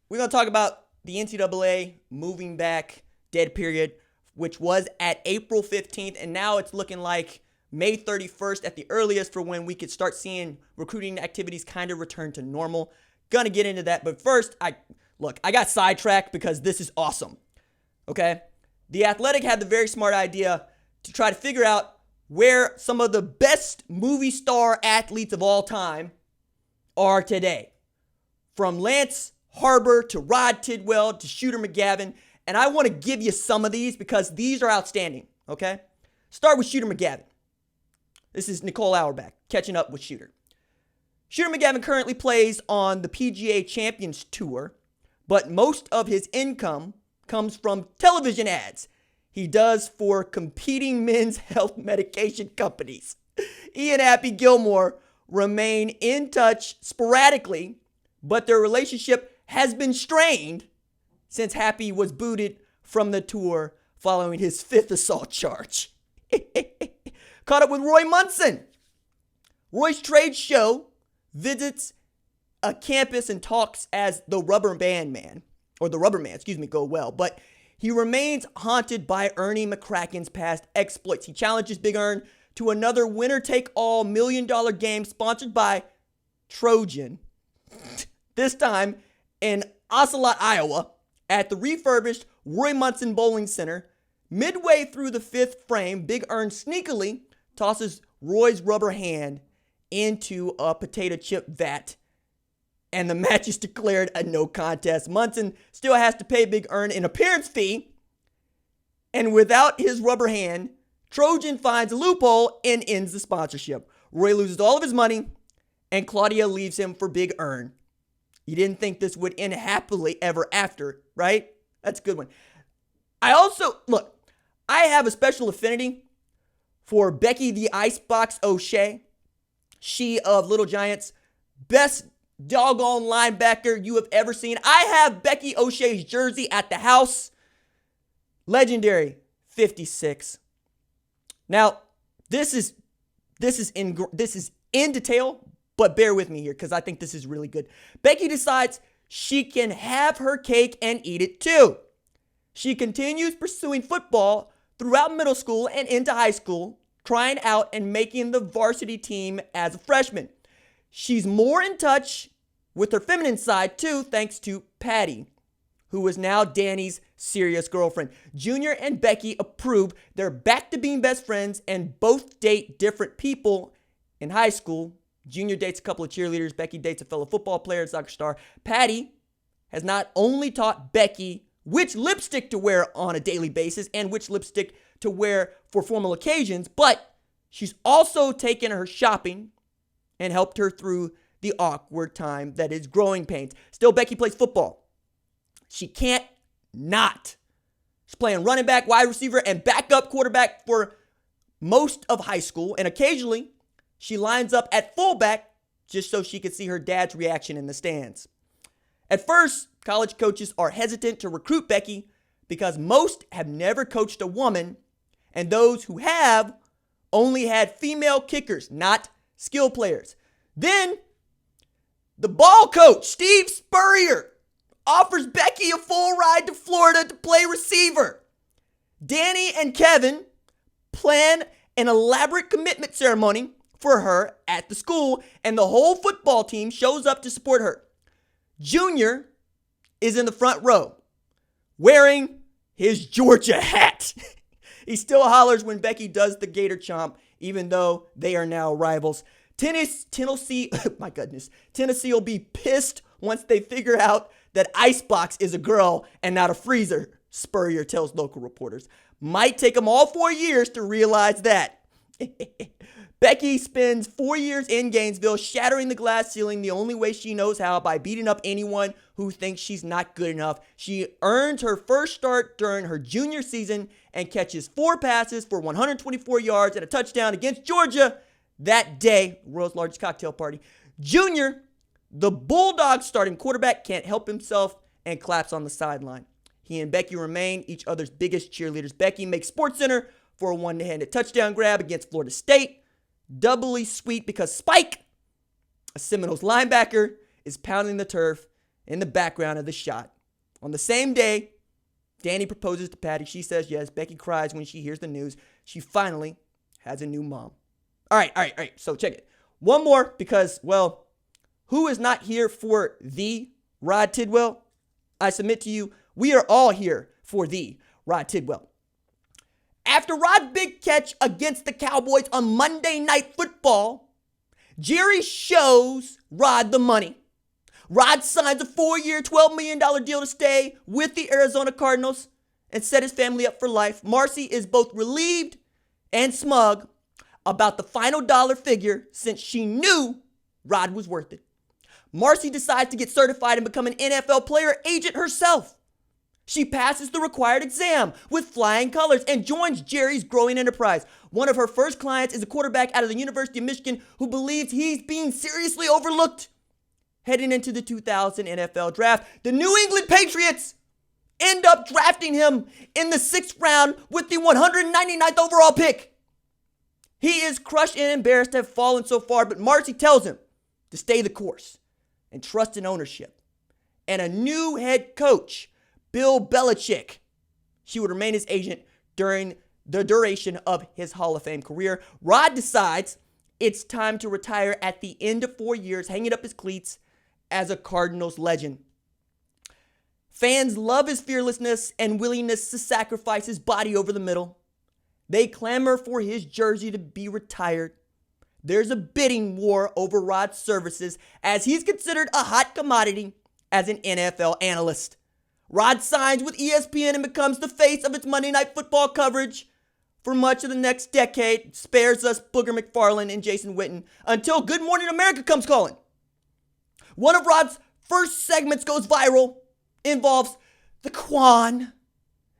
we're going to talk about the NCAA moving back dead period, which was at April 15th, and now it's looking like May 31st at the earliest for when we could start seeing recruiting activities kind of return to normal. Gonna get into that, but first, I got sidetracked because this is awesome, okay? The Athletic had the very smart idea to try to figure out where some of the best movie star athletes of all time are today. From Lance Harbor to Rod Tidwell to Shooter McGavin. And I want to give you some of these because these are outstanding, okay? Start with Shooter McGavin. This is Nicole Auerbach catching up with Shooter. Shooter McGavin currently plays on the PGA Champions Tour, but most of his income comes from television ads he does for competing men's health medication companies. He and Happy Gilmore remain in touch sporadically, but their relationship has been strained since Happy was booted from the tour following his 5th assault charge. Caught up with Roy Munson. Roy's trade show visits a campus and talks as the Rubber Man, go well, but he remains haunted by Ernie McCracken's past exploits. He challenges Big Ern to another winner-take-all $1 million game sponsored by Trojan, this time in Ocelot, Iowa, at the refurbished Roy Munson Bowling Center. Midway through the 5th frame, Big Ern sneakily tosses Roy's rubber hand into a potato chip vat, and the match is declared a no contest. Munson still has to pay Big Ern an appearance fee, and without his rubber hand, Trojan finds a loophole and ends the sponsorship. Roy loses all of his money, and Claudia leaves him for Big Ern. You didn't think this would end happily ever after, right? That's a good one. I have a special affinity for Becky the Icebox O'Shea. She of Little Giants, best doggone linebacker you have ever seen. I have Becky O'Shea's jersey at the house. Legendary 56. Now, this is in detail, but bear with me here because I think this is really good. Becky decides she can have her cake and eat it too. She continues pursuing football throughout middle school and into high school, trying out and making the varsity team as a freshman. She's more in touch with her feminine side too, thanks to Patty, who is now Danny's serious girlfriend. Junior and Becky approve. They're back to being best friends and both date different people in high school. Junior dates a couple of cheerleaders. Becky dates a fellow football player and soccer star. Patty has not only taught Becky which lipstick to wear on a daily basis and which lipstick to wear for formal occasions, but she's also taken her shopping and helped her through the awkward time that is growing pains. Still, Becky plays football. She can't not. She's playing running back, wide receiver, and backup quarterback for most of high school, and occasionally she lines up at fullback just so she could see her dad's reaction in the stands. At first, college coaches are hesitant to recruit Becky because most have never coached a woman, and those who have only had female kickers, not skill players. Then, the ball coach, Steve Spurrier, offers Becky a full ride to Florida to play receiver. Danny and Kevin plan an elaborate commitment ceremony for her at the school, and the whole football team shows up to support her. Junior is in the front row, wearing his Georgia hat. He still hollers when Becky does the Gator Chomp, even though they are now rivals. Tennessee will be pissed once they figure out that Icebox is a girl and not a freezer, Spurrier tells local reporters. Might take them all 4 years to realize that. Becky spends 4 years in Gainesville, shattering the glass ceiling the only way she knows how, by beating up anyone who thinks she's not good enough. She earns her first start during her junior season and catches 4 passes for 124 yards and a touchdown against Georgia that day, world's largest cocktail party. Junior, the Bulldogs starting quarterback, can't help himself and claps on the sideline. He and Becky remain each other's biggest cheerleaders. Becky makes SportsCenter for a one-handed touchdown grab against Florida State. Doubly sweet because Spike, a Seminoles linebacker, is pounding the turf in the background of the shot. On the same day, Danny proposes to Patty. She says yes. Becky cries when she hears the news. She finally has a new mom. All right. So check it. One more because, well, who is not here for the Rod Tidwell? I submit to you, we are all here for the Rod Tidwell. After Rod's big catch against the Cowboys on Monday Night Football, Jerry shows Rod the money. Rod signs a 4-year, $12 million deal to stay with the Arizona Cardinals and set his family up for life. Marcy is both relieved and smug about the final dollar figure since she knew Rod was worth it. Marcy decides to get certified and become an NFL player agent herself. She passes the required exam with flying colors and joins Jerry's growing enterprise. One of her first clients is a quarterback out of the University of Michigan who believes he's being seriously overlooked. Heading into the 2000 NFL draft, the New England Patriots end up drafting him in the 6th round with the 199th overall pick. He is crushed and embarrassed to have fallen so far, but Marcy tells him to stay the course and trust in ownership and a new head coach, Bill Belichick. She would remain his agent during the duration of his Hall of Fame career. Rod decides it's time to retire at the end of 4 years, hanging up his cleats as a Cardinals legend. Fans love his fearlessness and willingness to sacrifice his body over the middle. They clamor for his jersey to be retired. There's a bidding war over Rod's services as he's considered a hot commodity as an NFL analyst. Rod signs with ESPN and becomes the face of its Monday Night Football coverage for much of the next decade. Spares us Booger McFarland and Jason Witten until Good Morning America comes calling. One of Rod's first segments goes viral, involves the Quan,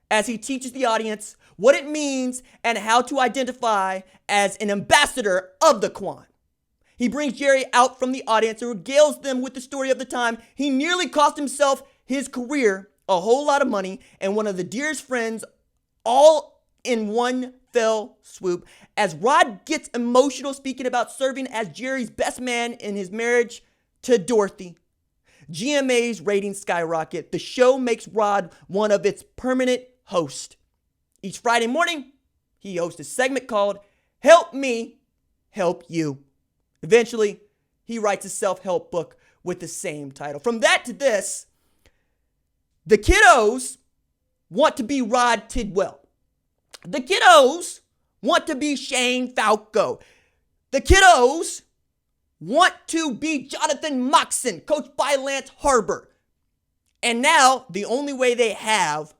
as he teaches the audience what it means and how to identify as an ambassador of the Quan. He brings Jerry out from the audience and regales them with the story of the time he nearly cost himself his career, a whole lot of money, and one of the dearest friends, all in one fell swoop. As Rod gets emotional speaking about serving as Jerry's best man in his marriage to Dorothy, GMA's ratings skyrocket. The show makes Rod one of its permanent hosts. Each Friday morning, he hosts a segment called Help Me, Help You. Eventually, he writes a self-help book with the same title. From that to this, the kiddos want to be Rod Tidwell. The kiddos want to be Shane Falco. The kiddos want to be Jonathan Moxon, coached by Lance Harbor. And now, the only way they have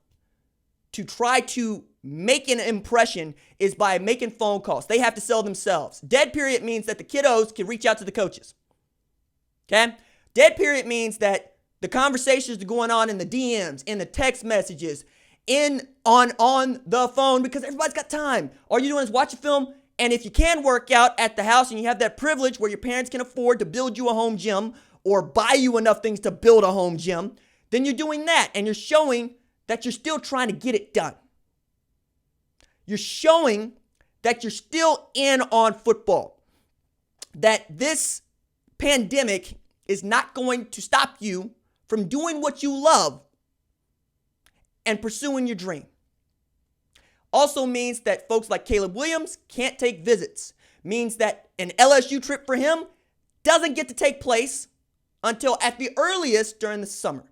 to try to make an impression is by making phone calls. They have to sell themselves. Dead period means that the kiddos can reach out to the coaches. Okay? Dead period means that the conversations are going on in the DMs, in the text messages, on the phone, because everybody's got time. All you're doing is watch a film. And if you can work out at the house and you have that privilege where your parents can afford to build you a home gym or buy you enough things to build a home gym, then you're doing that. And you're showing that you're still trying to get it done. You're showing that you're still in on football. That this pandemic is not going to stop you from doing what you love and pursuing your dream. Also means that folks like Caleb Williams can't take visits. Means that an LSU trip for him doesn't get to take place until at the earliest during the summer.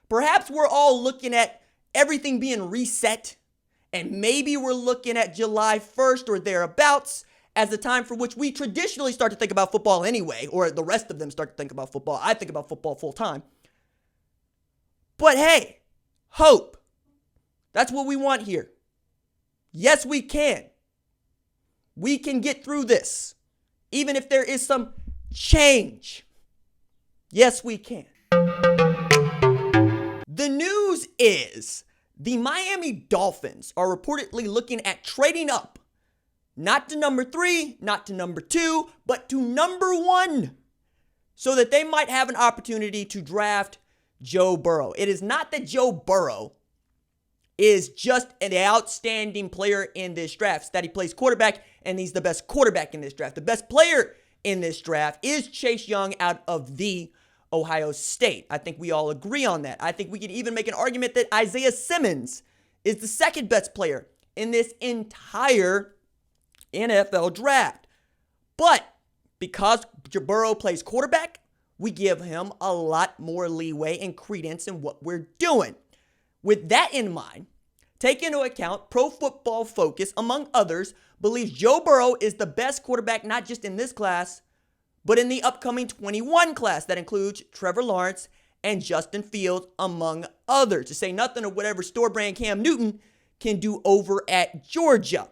Perhaps we're all looking at everything being reset, and maybe we're looking at July 1st or thereabouts as the time for which we traditionally start to think about football anyway, or the rest of them start to think about football. I think about football full time. But hey, hope. That's what we want here. Yes, we can. We can get through this, even if there is some change. Yes, we can. The news is the Miami Dolphins are reportedly looking at trading up, not to number 3, not to number 2, but to number 1, so that they might have an opportunity to draft Joe Burrow. It is not that Joe Burrow is just an outstanding player in this draft. It's that he plays quarterback, and he's the best quarterback in this draft. The best player in this draft is Chase Young out of the Ohio State. I think we all agree on that. I think we could even make an argument that Isaiah Simmons is the second best player in this entire NFL draft. But because Burrow plays quarterback, we give him a lot more leeway and credence in what we're doing. With that in mind, take into account Pro Football Focus, among others, believes Joe Burrow is the best quarterback not just in this class, but in the upcoming 21 class that includes Trevor Lawrence and Justin Fields, among others. To say nothing of whatever store brand Cam Newton can do over at Georgia.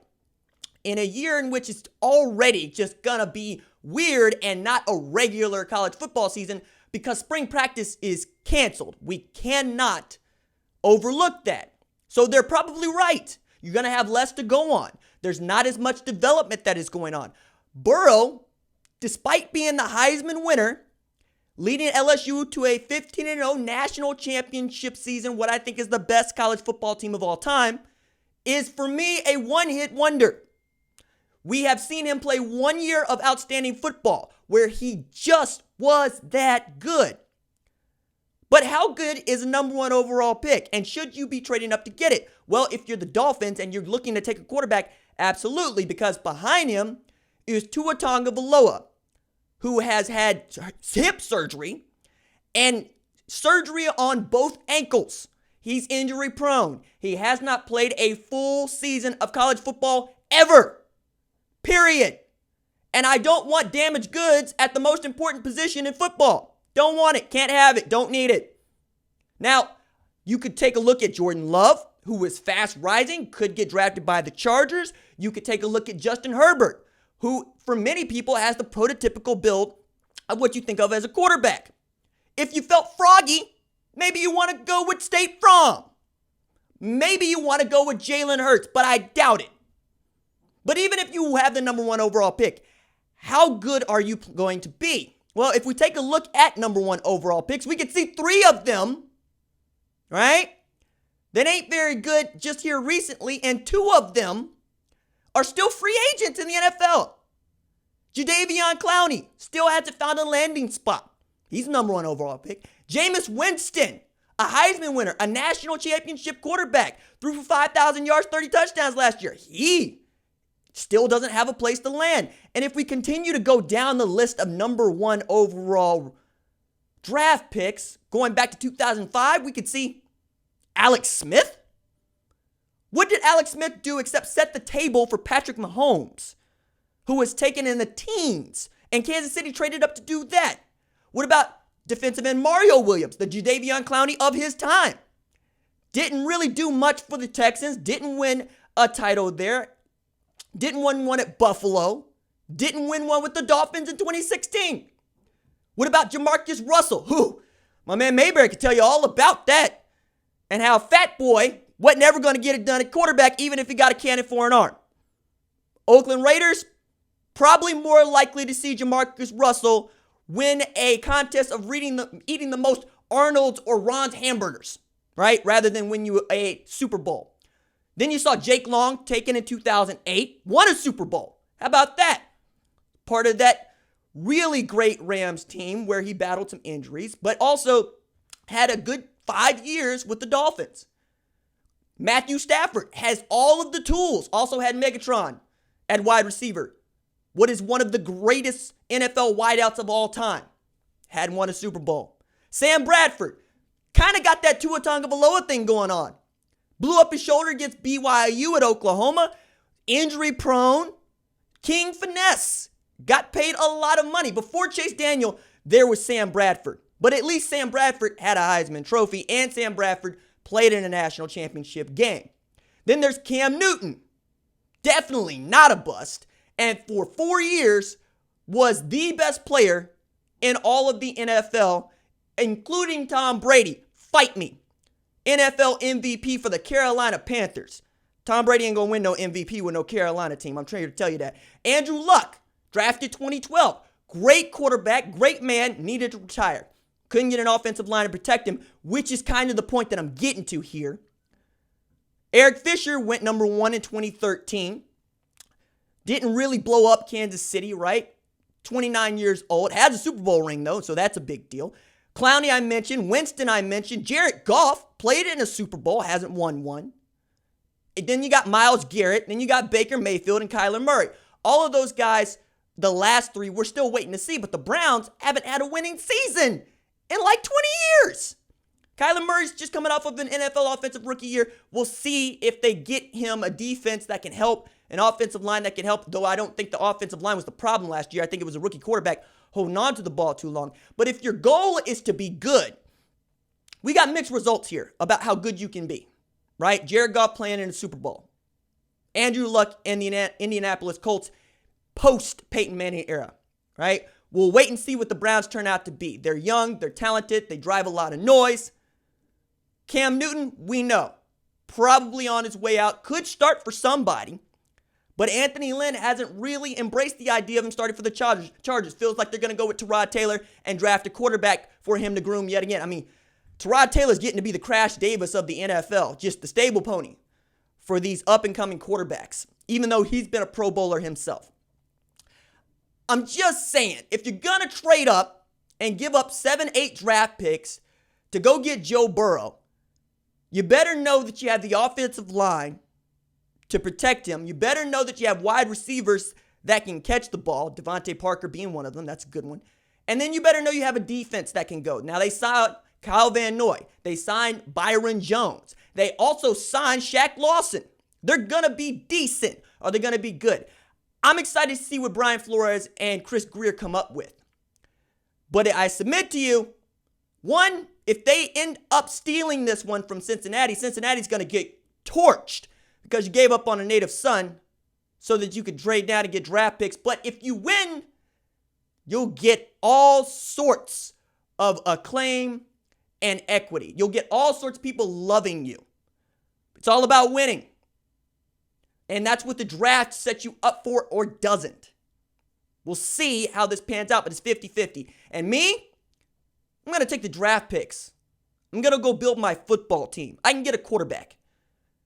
In a year in which it's already just gonna be weird and not a regular college football season because spring practice is canceled. We cannot overlook that. So they're probably right. You're gonna have less to go on. There's not as much development that is going on. Burrow, despite being the Heisman winner, leading LSU to a 15-0 national championship season, what I think is the best college football team of all time, is for me a one-hit wonder. We have seen him play 1 year of outstanding football where he just was that good. But how good is a number one overall pick? And should you be trading up to get it? Well, if you're the Dolphins and you're looking to take a quarterback, absolutely, because behind him is Tua Tagovailoa, who has had hip surgery and surgery on both ankles. He's injury prone. He has not played a full season of college football ever. Period. And I don't want damaged goods at the most important position in football. Don't want it. Can't have it. Don't need it. Now, you could take a look at Jordan Love, who is fast rising, could get drafted by the Chargers. You could take a look at Justin Herbert, who for many people has the prototypical build of what you think of as a quarterback. If you felt froggy, maybe you want to go with State Farm. Maybe you want to go with Jalen Hurts, but I doubt it. But even if you have the number one overall pick, how good are you going to be? Well, if we take a look at number one overall picks, we can see 3 of them, right? That ain't very good just here recently, and 2 of them are still free agents in the NFL. Jadeveon Clowney still hasn't found a landing spot. He's the number one overall pick. Jameis Winston, a Heisman winner, a national championship quarterback, threw for 5,000 yards, 30 touchdowns last year. He still doesn't have a place to land. And if we continue to go down the list of number one overall draft picks, going back to 2005, we could see Alex Smith. What did Alex Smith do except set the table for Patrick Mahomes, who was taken in the teens, and Kansas City traded up to do that? What about defensive end Mario Williams, the Jadeveon Clowney of his time? Didn't really do much for the Texans, didn't win a title there, didn't win one at Buffalo, didn't win one with the Dolphins in 2016. What about Jamarcus Russell, who, my man Mayberry could tell you all about that, and how Fat Boy wasn't ever going to get it done at quarterback, even if he got a cannon for an arm. Oakland Raiders, probably more likely to see Jamarcus Russell win a contest of eating the most Arnold's or Ron's hamburgers, right? Rather than win you a Super Bowl. Then you saw Jake Long taken in 2008, won a Super Bowl. How about that? Part of that really great Rams team where he battled some injuries, but also had a good 5 years with the Dolphins. Matthew Stafford has all of the tools, also had Megatron at wide receiver. What is one of the greatest NFL wideouts of all time? Had won a Super Bowl. Sam Bradford kind of got that Tua Tagovailoa thing going on. Blew up his shoulder against BYU at Oklahoma. Injury prone. King finesse. Got paid a lot of money. Before Chase Daniel, there was Sam Bradford. But at least Sam Bradford had a Heisman Trophy, and Sam Bradford played in a national championship game. Then there's Cam Newton. Definitely not a bust. And for 4 years was the best player in all of the NFL, including Tom Brady. Fight me. NFL MVP for the Carolina Panthers. Tom Brady ain't going to win no MVP with no Carolina team. I'm trying to tell you that. Andrew Luck, drafted 2012. Great quarterback, great man, needed to retire. Couldn't get an offensive line to protect him, which is kind of the point that I'm getting to here. Eric Fisher went number 1 in 2013. Didn't really blow up Kansas City, right? 29 years old. Has a Super Bowl ring, though, so that's a big deal. Clowney I mentioned, Winston I mentioned, Jared Goff played in a Super Bowl, hasn't won one. And then you got Myles Garrett, then you got Baker Mayfield and Kyler Murray. All of those guys, the last three, we're still waiting to see, but the Browns haven't had a winning season in like 20 years. Kyler Murray's just coming off of an NFL Offensive Rookie year. We'll see if they get him a defense that can help, an offensive line that can help, though I don't think the offensive line was the problem last year. I think it was a rookie quarterback holding on to the ball too long. But if your goal is to be good, we got mixed results here about how good you can be, right? Jared Goff playing in the Super Bowl. Andrew Luck and the Indianapolis Colts post-Peyton Manning era, right? We'll wait and see what the Browns turn out to be. They're young, they're talented, they drive a lot of noise. Cam Newton, we know, probably on his way out, could start for somebody, but Anthony Lynn hasn't really embraced the idea of him starting for the Chargers. Feels like they're going to go with Tyrod Taylor and draft a quarterback for him to groom yet again. I mean, Tyrod Taylor's getting to be the Crash Davis of the NFL, just the stable pony for these up-and-coming quarterbacks, even though he's been a Pro Bowler himself. I'm just saying, if you're going to trade up and give up 7, 8 draft picks to go get Joe Burrow, you better know that you have the offensive line to protect him. You better know that you have wide receivers that can catch the ball, Devontae Parker being one of them. That's a good one. And then you better know you have a defense that can go. Now, they signed Kyle Van Noy. They signed Byron Jones. They also signed Shaq Lawson. They're going to be decent. Are they going to be good? I'm excited to see what Brian Flores and Chris Greer come up with. But I submit to you, one, if they end up stealing this one from Cincinnati, Cincinnati's going to get torched because you gave up on a native son so that you could trade down and get draft picks. But if you win, you'll get all sorts of acclaim and equity. You'll get all sorts of people loving you. It's all about winning. And that's what the draft sets you up for or doesn't. We'll see how this pans out, but it's 50-50. And me, I'm going to take the draft picks. I'm going to go build my football team. I can get a quarterback.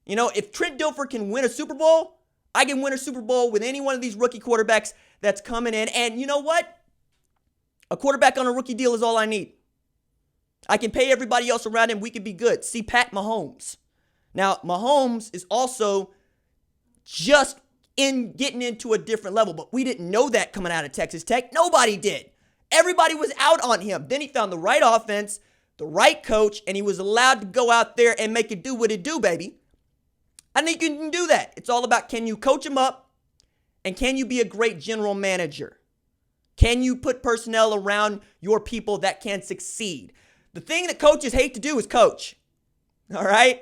You know, if Trent Dilfer can win a Super Bowl, I can win a Super Bowl with any one of these rookie quarterbacks that's coming in. And you know what? A quarterback on a rookie deal is all I need. I can pay everybody else around him. We could be good. See Pat Mahomes. Now, Mahomes is also just getting into a different level, but we didn't know that coming out of Texas Tech. Nobody did. Everybody was out on him. Then he found the right offense, the right coach, and he was allowed to go out there and make it do what it do, baby. I think you can do that. It's all about, can you coach him up, and can you be a great general manager? Can you put personnel around your people that can succeed? The thing that coaches hate to do is coach. All right?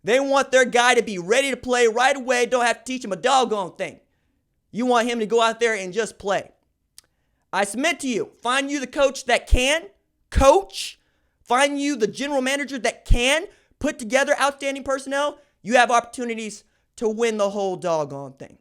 They want their guy to be ready to play right away. Don't have to teach him a doggone thing. You want him to go out there and just play. I submit to you, find you the coach that can coach. Find you the general manager that can put together outstanding personnel. You have opportunities to win the whole doggone thing.